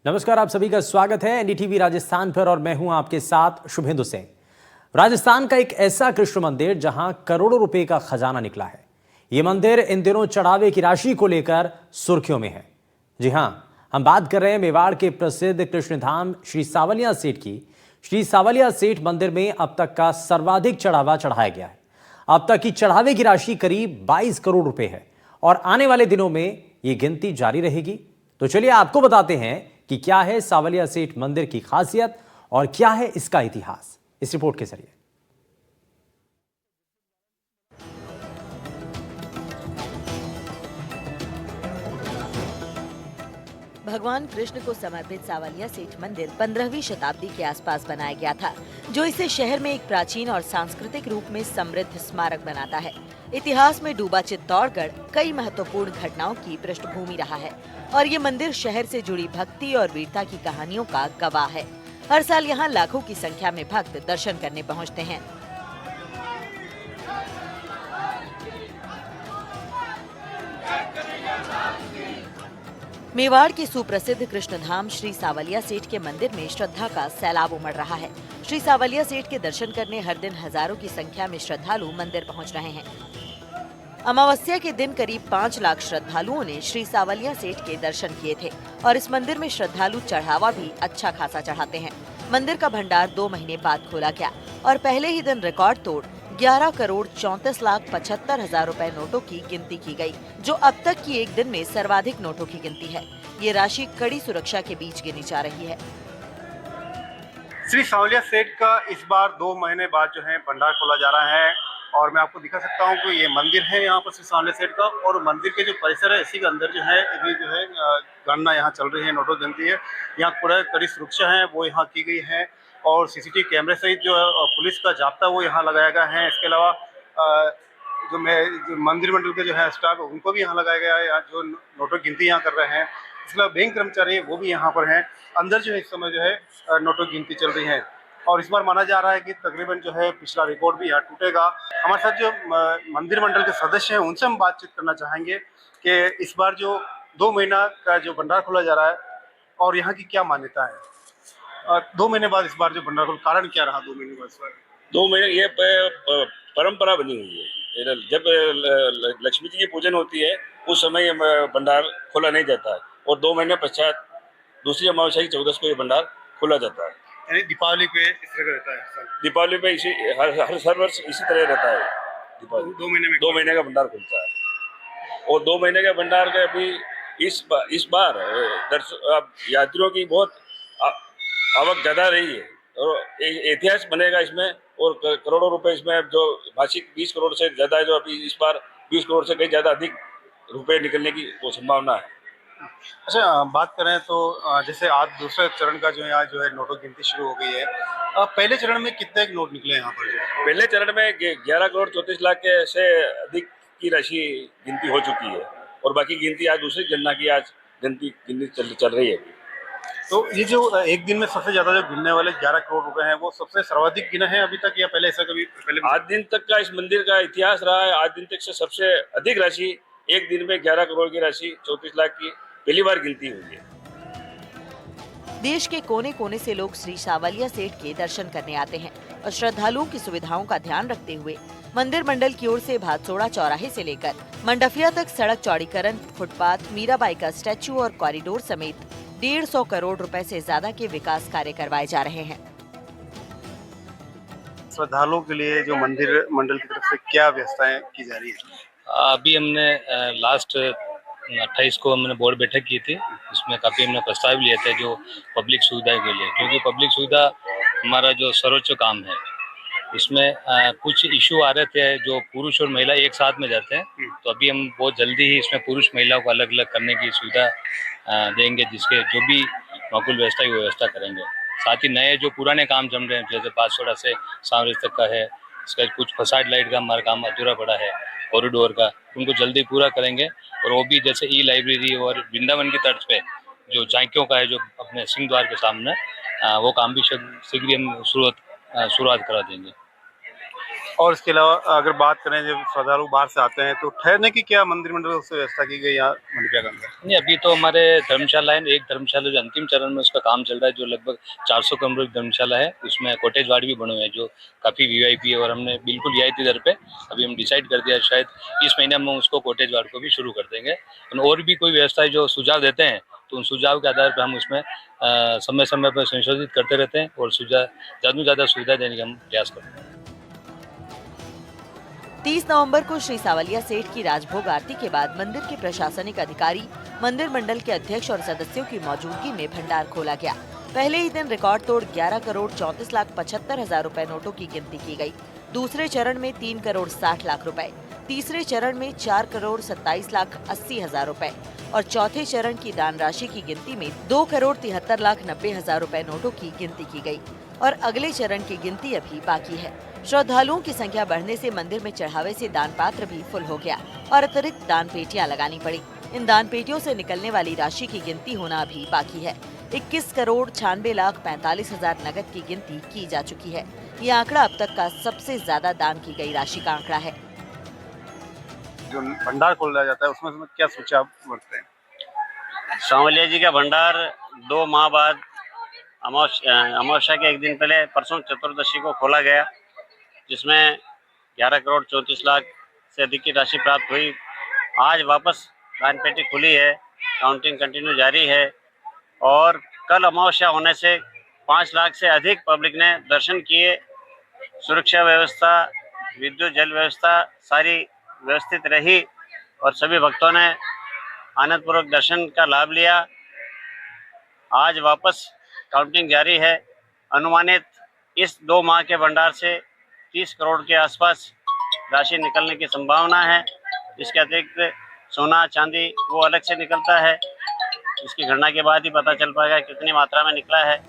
नमस्कार, आप सभी का स्वागत है एनडीटीवी राजस्थान पर और मैं हूं आपके साथ शुभेंदु सिंह। राजस्थान का एक ऐसा कृष्ण मंदिर जहां करोड़ों रुपए का खजाना निकला है। यह मंदिर इन दिनों चढ़ावे की राशि को लेकर सुर्खियों में है। जी हां, हम बात कर रहे हैं मेवाड़ के प्रसिद्ध कृष्णधाम श्री सावलिया सेठ की। श्री सावलिया सेठ मंदिर में अब तक का सर्वाधिक चढ़ावा चढ़ाया गया है। अब तक की चढ़ावे की राशि करीब 22 करोड़ रुपए है और आने वाले दिनों में यह गिनती जारी रहेगी। तो चलिए आपको बताते हैं कि क्या है सावलिया सेठ मंदिर की खासियत और क्या है इसका इतिहास, इस रिपोर्ट के जरिए। भगवान कृष्ण को समर्पित सावलिया सेठ मंदिर 15वीं शताब्दी के आसपास बनाया गया था, जो इसे शहर में एक प्राचीन और सांस्कृतिक रूप में समृद्ध स्मारक बनाता है। इतिहास में डूबा चित्तौड़गढ़ कई महत्वपूर्ण घटनाओं की पृष्ठभूमि रहा है और ये मंदिर शहर से जुड़ी भक्ति और वीरता की कहानियों का गवाह है। हर साल यहाँ लाखों की संख्या में भक्त दर्शन करने पहुँचते हैं। मेवाड़ के सुप्रसिद्ध कृष्णधाम श्री सावलिया सेठ के मंदिर में श्रद्धा का सैलाब उमड़ रहा है। श्री सावलिया सेठ के दर्शन करने हर दिन हजारों की संख्या में श्रद्धालु मंदिर पहुंच रहे हैं। अमावस्या के दिन करीब 5 लाख श्रद्धालुओं ने श्री सावलिया सेठ के दर्शन किए थे और इस मंदिर में श्रद्धालु चढ़ावा भी अच्छा खासा चढ़ाते हैं। मंदिर का भंडार 2 महीने बाद खोला गया और पहले ही दिन रिकॉर्ड तोड़ 11 करोड़ 34,75,000 रुपए नोटों की गिनती की गई, जो अब तक की एक दिन में सर्वाधिक नोटों की गिनती है। ये राशि कड़ी सुरक्षा के बीच गिनी जा रही है। श्री सावलिया सेठ का इस बार 2 महीने बाद जो है भंडार खोला जा रहा है और मैं आपको दिखा सकता हूँ कि ये मंदिर है यहाँ पर श्री सावलिया सेठ का, और मंदिर के जो परिसर है इसी के अंदर जो है अभी जो है गणना यहाँ चल रही है, नोटों की गिनती है। यहाँ पूरा कड़ी सुरक्षा है वो यहाँ की गई है और सीसीटीवी कैमरे सहित जो पुलिस का जाब्ता वो यहाँ लगाया गया है। इसके अलावा जो मंदिर मंडल के जो है स्टाफ उनको भी यहाँ लगाया गया है, यहाँ जो नोटों की गिनती यहाँ कर रहे हैं। इसके अलावा बैंक कर्मचारी वो भी यहाँ पर हैं। अंदर जो है इस समय जो है नोटों की गिनती चल रही है और इस बार माना जा रहा है कि तकरीबन जो है पिछला रिकॉर्ड भी यहाँ टूटेगा। हमारे साथ जो मंदिर मंडल के सदस्य हैं उनसे हम बातचीत करना चाहेंगे कि इस बार जो 2 महीना का जो भंडार खोला जा रहा है और यहाँ की क्या मान्यता है। 2 महीने बाद इस बार जो भंडार खोला, कारण क्या रहा 2 महीने बाद इस बार? 2 महीने ये परंपरा बनी हुई है। जब लक्ष्मी जी की पूजन होती है उस समय ये भंडार खोला नहीं जाता है और 2 महीने पश्चात दूसरी अमावस्या की 14 को ये भंडार खोला जाता है। यानी दीपावली पे इस तरह का रहता है? दीपावली पे इसी हर वर्ष इसी तरह रहता है। दीपावली 2 महीने का भंडार खुलता है और 2 महीने के भंडार के अभी इस बार यात्रियों की बहुत आवक ज्यादा रही है और इतिहास बनेगा इसमें और करोड़ों रुपए इसमें जो मासिक 20 करोड़ से ज्यादा है, जो अभी इस बार 20 करोड़ से कहीं ज्यादा अधिक रुपए निकलने की वो संभावना है। अच्छा, बात करें तो जैसे आज दूसरे चरण का जो है आज जो है नोटों की गिनती शुरू हो गई है। पहले चरण में कितने नोट निकले यहाँ पर? पहले चरण में 11 करोड़ 34 लाख के से अधिक की राशि गिनती हो चुकी है और बाकी गिनती आज दूसरी गणना की आज गिनती चल रही है। तो ये जो एक दिन में सबसे ज्यादा जो गिनने वाले 11 करोड़ रुपए हैं वो सबसे सर्वाधिक गिने हैं अभी तक, या पहले ऐसा कभी पहले? आज दिन तक का इस मंदिर का इतिहास रहा है। आज दिन तक से सबसे अधिक राशि एक दिन में 11 करोड़ की राशि 34 लाख की पहली बार गिनती हुई है। देश के कोने कोने से लोग श्री सावलिया सेठ के दर्शन करने आते हैं और श्रद्धालुओं की सुविधाओं का ध्यान रखते हुए मंदिर मंडल की ओर से भातसोड़ा चौराहे से लेकर मंडफिया तक सड़क चौड़ीकरण, फुटपाथ, मीराबाई का स्टैचू और कॉरिडोर समेत 150 करोड़ रुपए से ज्यादा के विकास कार्य करवाए जा रहे हैं। श्रद्धालुओं के लिए जो मंदिर मंडल की तरफ से क्या व्यवस्थाएं की जा रही है? अभी हमने लास्ट 28 को हमने बोर्ड बैठक की थी। इसमें काफ़ी हमने प्रस्ताव लिए थे जो पब्लिक सुविधा के लिए, क्योंकि पब्लिक सुविधा हमारा जो सर्वोच्च काम है। इसमें कुछ इशू आ रहे थे जो पुरुष और महिला एक साथ में जाते हैं, तो अभी हम बहुत जल्दी ही इसमें पुरुष महिलाओं को अलग अलग करने की सुविधा देंगे, जिसके जो भी माकूल व्यवस्था की व्यवस्था करेंगे। साथ ही नए जो पुराने काम जम रहे हैं जैसे बांसवाड़ा से सांवरेज तक का है, इसका कुछ फसाड लाइट का हमारा काम अधूरा पड़ा है, कॉरिडोर का, उनको जल्दी पूरा करेंगे। और वो भी जैसे ई लाइब्रेरी और वृंदावन की तर्ज पे जो झांकियों का है जो अपने सिंह द्वार के सामने, वो काम भी शीघ्र हम शुरुआत करा देंगे। और इसके अलावा अगर बात करें जब श्रद्धालु बाहर से आते हैं तो ठहरने की क्या मंदिर मंडल से व्यवस्था की गई यहाँ मंडपिया के अंदर? नहीं, अभी तो हमारे धर्मशाला है, एक धर्मशाला जो अंतिम चरण में उसका काम चल रहा है, जो लगभग 400 कमरों की धर्मशाला है। उसमें कॉटेज वार्ड भी बने हुए हैं जो काफ़ी वीआईपी है, और हमने बिल्कुल रियायती दर पे अभी हम डिसाइड कर दिया, शायद इस महीने में उसको कॉटेज वार्ड को भी शुरू कर देंगे। और भी कोई व्यवस्था जो सुझाव देते हैं तो उन सुझाव के आधार पर हम उसमें समय समय पर संशोधित करते रहते हैं और ज़्यादा से ज़्यादा सुविधा देने का हम प्रयास करते हैं। 30 नवंबर को श्री सावलिया सेठ की राजभोग आरती के बाद मंदिर के प्रशासनिक अधिकारी, मंदिर मंडल के अध्यक्ष और सदस्यों की मौजूदगी में भंडार खोला गया। पहले ही दिन रिकॉर्ड तोड़ 11 करोड़ 34,75,000 रुपए नोटों की गिनती की गई। दूसरे चरण में 3 करोड़ 60 लाख रुपए, तीसरे चरण में 4 करोड़ 27,80,000 रुपए और चौथे चरण की दान राशि की गिनती में 2 करोड़ 73,90,000 रुपए नोटों की गिनती की गई और अगले चरण की गिनती अभी बाकी है। श्रद्धालुओं की संख्या बढ़ने से मंदिर में चढ़ावे से दान पात्र भी फुल हो गया और अतिरिक्त दान पेटियां लगानी पड़ी। इन दान पेटियों से निकलने वाली राशि की गिनती होना अभी बाकी है। 21 करोड़ 96,45,000 नकद की गिनती की जा चुकी है। ये आंकड़ा अब तक का सबसे ज्यादा दान की गई राशि का आंकड़ा है। जो भंडार खोला जाता है उसमें क्या सुझाव बरतते हैं? सावलिया जी का भंडार 2 माह बाद अमावस्या के एक दिन पहले परसों चतुर्दशी को खोला गया, जिसमें 11 करोड़ 34 लाख से अधिक की राशि प्राप्त हुई। आज वापस दान पेटी खुली है, काउंटिंग कंटिन्यू जारी है और कल अमावस्या होने से 5 लाख से अधिक पब्लिक ने दर्शन किए। सुरक्षा व्यवस्था, विद्युत जल व्यवस्था सारी व्यवस्थित रही और सभी भक्तों ने आनंदपूर्वक दर्शन का लाभ लिया। आज वापस काउंटिंग जारी है। अनुमानित इस 2 माह के भंडार से 30 करोड़ के आसपास राशि निकलने की संभावना है। इसके अतिरिक्त सोना चांदी वो अलग से निकलता है, इसकी गणना के बाद ही पता चल पाएगा कितनी मात्रा में निकला है।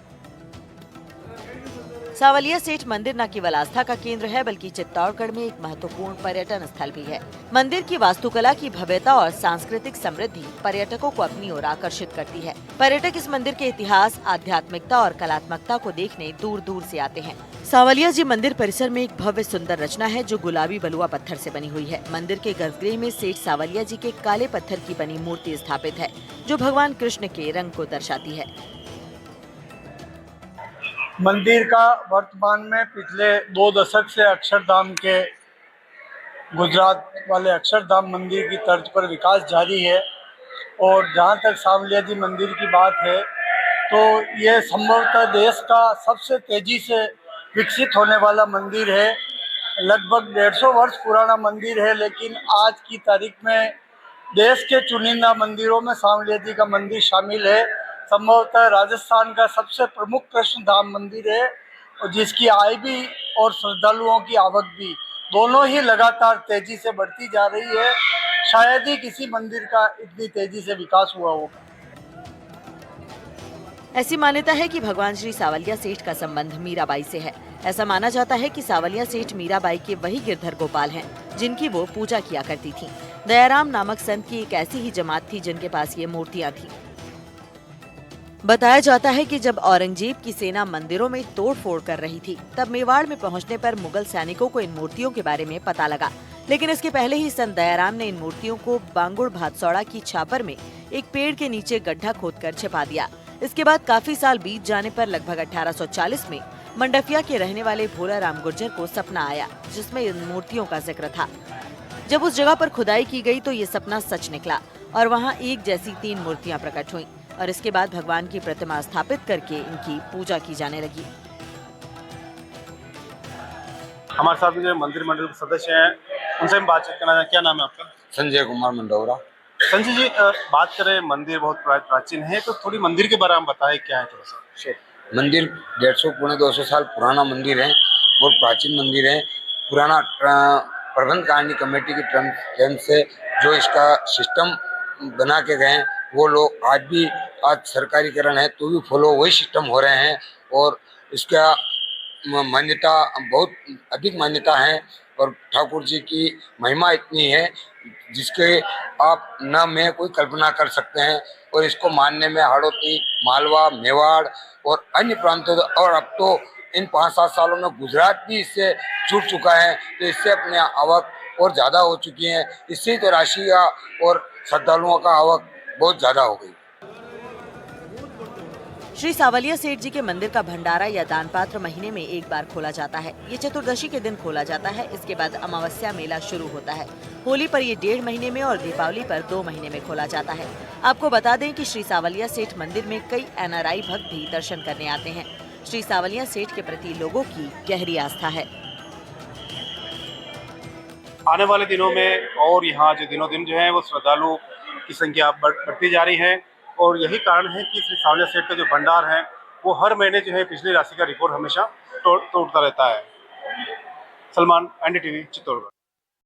सावलिया सेठ मंदिर न केवल आस्था का केंद्र है बल्कि चित्तौड़गढ़ में एक महत्वपूर्ण पर्यटन स्थल भी है। मंदिर की वास्तुकला की भव्यता और सांस्कृतिक समृद्धि पर्यटकों को अपनी ओर आकर्षित करती है। पर्यटक इस मंदिर के इतिहास, आध्यात्मिकता और कलात्मकता को देखने दूर दूर से आते हैं। सावलिया जी मंदिर परिसर में एक भव्य सुंदर रचना है जो गुलाबी बलुआ पत्थर से बनी हुई है। मंदिर के गर्भगृह में सेठ सावलिया जी के काले पत्थर की बनी मूर्ति स्थापित है जो भगवान कृष्ण के रंग को दर्शाती है। मंदिर का वर्तमान में पिछले 2 दशक से अक्षरधाम के गुजरात वाले अक्षरधाम मंदिर की तर्ज पर विकास जारी है और जहाँ तक सावलिया जी मंदिर की बात है तो ये संभवतः देश का सबसे तेजी से विकसित होने वाला मंदिर है। लगभग 150 वर्ष पुराना मंदिर है, लेकिन आज की तारीख में देश के चुनिंदा मंदिरों में सावलिया जी का मंदिर शामिल है। संभवतः राजस्थान का सबसे प्रमुख कृष्ण धाम मंदिर है और जिसकी आय भी और श्रद्धालुओं की आवक भी दोनों ही लगातार तेजी से बढ़ती जा रही है। शायद ही किसी मंदिर का इतनी तेजी से विकास हुआ होगा। ऐसी मान्यता है कि भगवान श्री सावलिया सेठ का संबंध मीराबाई से है। ऐसा माना जाता है कि सावलिया सेठ मीराबाई के वही गिरधर गोपाल हैं जिनकी वो पूजा किया करती थीं। दयाराम नामक संत की एक ऐसी ही जमात थी जिनके पास ये मूर्तियां थीं। बताया जाता है कि जब औरंगजेब की सेना मंदिरों में तोड़फोड़ कर रही थी तब मेवाड़ में पहुंचने पर मुगल सैनिकों को इन मूर्तियों के बारे में पता लगा, लेकिन इसके पहले ही संत दयाराम ने इन मूर्तियों को बांगुड़ भातसौड़ा की छापर में एक पेड़ के नीचे गड्ढा खोदकर छिपा दिया। इसके बाद काफी साल बीत जाने पर लगभग 1840 में मंडफिया के रहने वाले भोला राम गुर्जर को सपना आया जिसमें इन मूर्तियों का जिक्र था। जब उस जगह पर खुदाई की गई तो ये सपना सच निकला और वहाँ एक जैसी 3 मूर्तियाँ प्रकट हुई और इसके बाद भगवान की प्रतिमा स्थापित करके इनकी पूजा की जाने लगी। हमारे साथ जो मंदिर मंडल के सदस्य हैं उनसे हम बातचीत करना चाहें। क्या नाम है आपका? संजय कुमार मंडौरा। संजय जी, बात करें मंदिर बहुत प्राचीन है तो थोड़ी मंदिर के बारे में बताएं, क्या है थोड़ा सा। मंदिर 150 पौने 200 साल पुराना मंदिर है, बहुत प्राचीन मंदिर है। पुराना प्रबंध कारिणी कमेटी की टर्म से जो इसका सिस्टम बना के गए वो लोग आज सरकारीकरण है तो भी फॉलो वही सिस्टम हो रहे हैं और इसका मान्यता बहुत अधिक मान्यता है और ठाकुर जी की महिमा इतनी है जिसके आप न में कोई कल्पना कर सकते हैं। और इसको मानने में हाड़ौती, मालवा, मेवाड़ और अन्य प्रांतों और अब तो इन 5-7 सालों में गुजरात भी इससे जुड़ चुका है, तो इससे अपने आवक और ज़्यादा हो चुकी है। इससे तो राशि का और श्रद्धालुओं का आवक बहुत ज़्यादा हो गई। श्री सावलिया सेठ जी के मंदिर का भंडारा या दान पात्र महीने में एक बार खोला जाता है। ये चतुर्दशी के दिन खोला जाता है। इसके बाद अमावस्या मेला शुरू होता है। होली पर ये 1.5 महीने में और दीपावली पर 2 महीने में खोला जाता है। आपको बता दें कि श्री सावलिया सेठ मंदिर में कई NRI भक्त भी दर्शन करने आते हैं। श्री सावलिया सेठ के प्रति लोगों की गहरी आस्था है। आने वाले दिनों में और यहाँ जो दिनों दिन जो है वो श्रद्धालु की संख्या बढ़ती जा रही है, और यही कारण है कि श्री सावलिया सेठ का जो भंडार है वो हर महीने जो है पिछली राशि का रिकॉर्ड हमेशा तोड़ता रहता है। सलमान, NDTV, चित्तौड़गढ़।